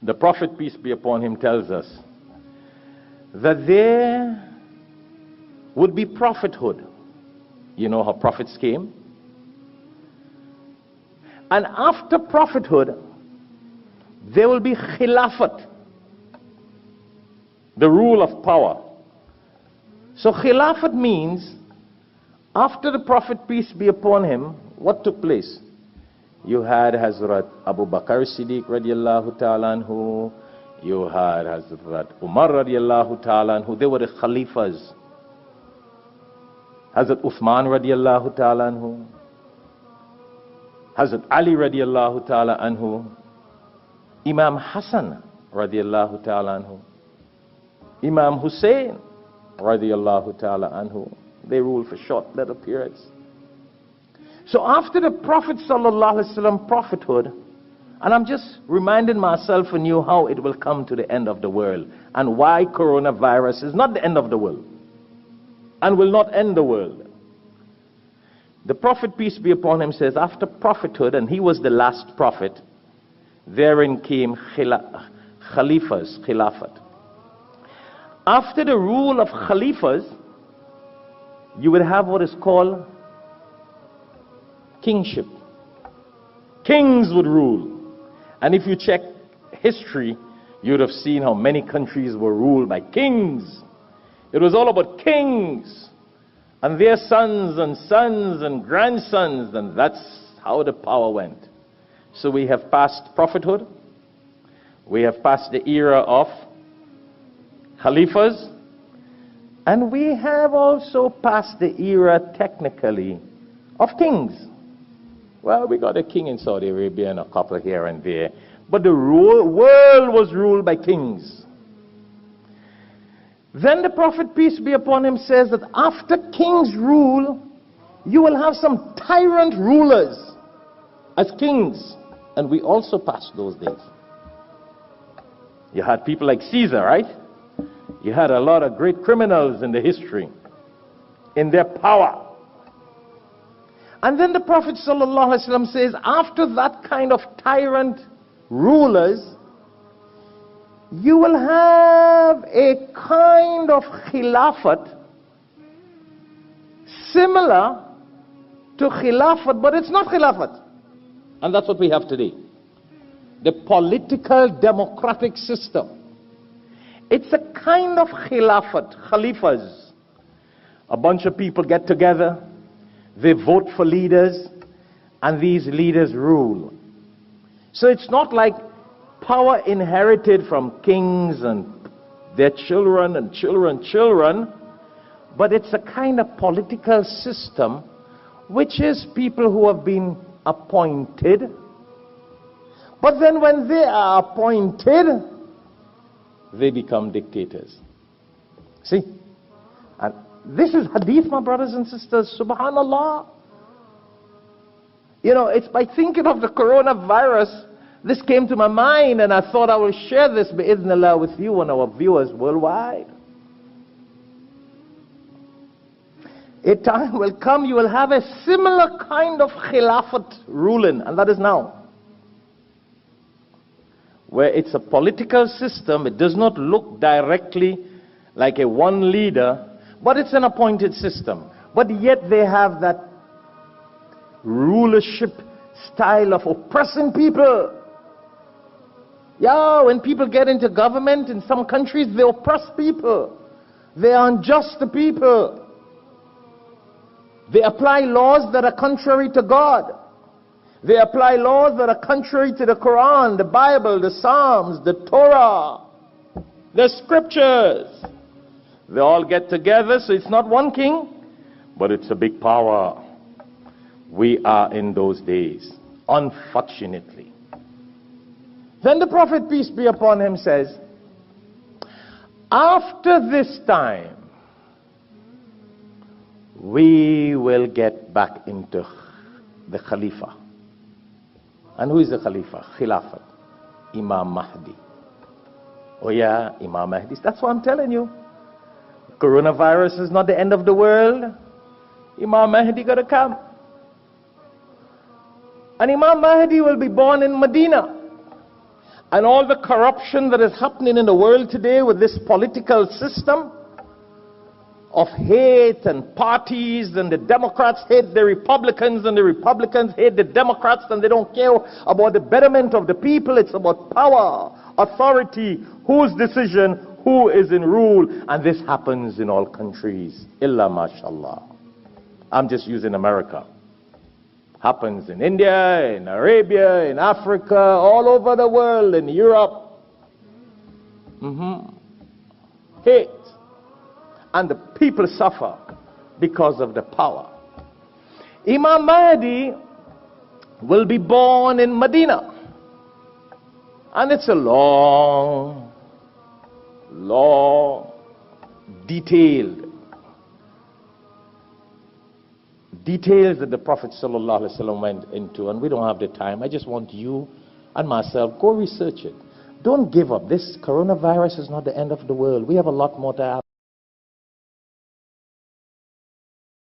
the Prophet, peace be upon him, tells us that there would be prophethood. You know how prophets came? And after prophethood, there will be khilafat, the rule of power. So khilafat means, after the Prophet, peace be upon him, what took place? You had Hazrat Abu Bakr Siddiq radiallahu ta'ala anhu, you had Hazrat Umar radiallahu ta'ala anhu, they were the Khalifas. Hazrat Uthman radiallahu ta'ala anhu, Hazrat Ali radiallahu ta'ala anhu, Imam Hassan radiallahu ta'ala anhu, Imam Hussein radiallahu ta'ala anhu. They ruled for short little periods. So after the Prophet sallallahu alaihi wasallam prophethood, and I'm just reminding myself and you how it will come to the end of the world, and why coronavirus is not the end of the world and will not end the world. The Prophet, peace be upon him, says after prophethood, and he was the last prophet, therein came khalifas, khilafat. After the rule of khalifas, you would have what is called kingship. Kings would rule. And if you check history, you would have seen how many countries were ruled by kings. It was all about kings and their sons and grandsons, and that's how the power went. So we have passed prophethood, we have passed the era of Khalifas, and we have also passed the era, technically, of kings. Well, we got a king in Saudi Arabia and a couple here and there, but the world was ruled by kings. Then the Prophet, peace be upon him, says that after kings rule, you will have some tyrant rulers as kings. And we also passed those days. You had people like Caesar, right? You had a lot of great criminals in the history, in their power. And then the Prophet ﷺ says, after that kind of tyrant rulers, you will have a kind of khilafat similar to khilafat, but it's not khilafat. And that's what we have today. The political democratic system. It's a kind of khilafat, khalifas. A bunch of people get together, they vote for leaders, and these leaders rule. So it's not like power inherited from kings and their children and children, but it's a kind of political system which is people who have been appointed. But then when they are appointed, they become dictators. See? And this is hadith, my brothers and sisters. Subhanallah. You know, it's by thinking of the coronavirus, this came to my mind, and I thought I will share this bi'idhnillah with you and our viewers worldwide. A time will come, you will have a similar kind of khilafat ruling, and that is now. Where it's a political system, it does not look directly like a one leader, but it's an appointed system. But yet they have that rulership style of oppressing people. Yeah, when people get into government in some countries, they oppress people. They are unjust to people. They apply laws that are contrary to God. They apply laws that are contrary to the Quran, the Bible, the Psalms, the Torah, the scriptures. They all get together, so it's not one king, but it's a big power. We are in those days, unfortunately. Then the Prophet, peace be upon him, says, after this time, we will get back into the Khalifa. And who is the Khalifa? Khilafat. Imam Mahdi. Oh yeah, Imam Mahdi. That's what I'm telling you. Coronavirus is not the end of the world. Imam Mahdi got to come. And Imam Mahdi will be born in Medina. and all the corruption that is happening in the world today with this political system of hate and parties, and the Democrats hate the Republicans and the Republicans hate the Democrats, and they don't care about the betterment of the people. It's about power, authority, whose decision, who is in rule, and this happens in all countries. Illa mashallah. I'm just using America. Happens in India, in Arabia, in Africa, all over the world, in Europe. Hate. And the people suffer because of the power. Imam Mahdi will be born in Medina. And it's a long, detailed details that the Prophet ﷺ went into, and we don't have the time. I just want you and myself, go research it. Don't give up. This coronavirus is not the end of the world. We have a lot more to happen.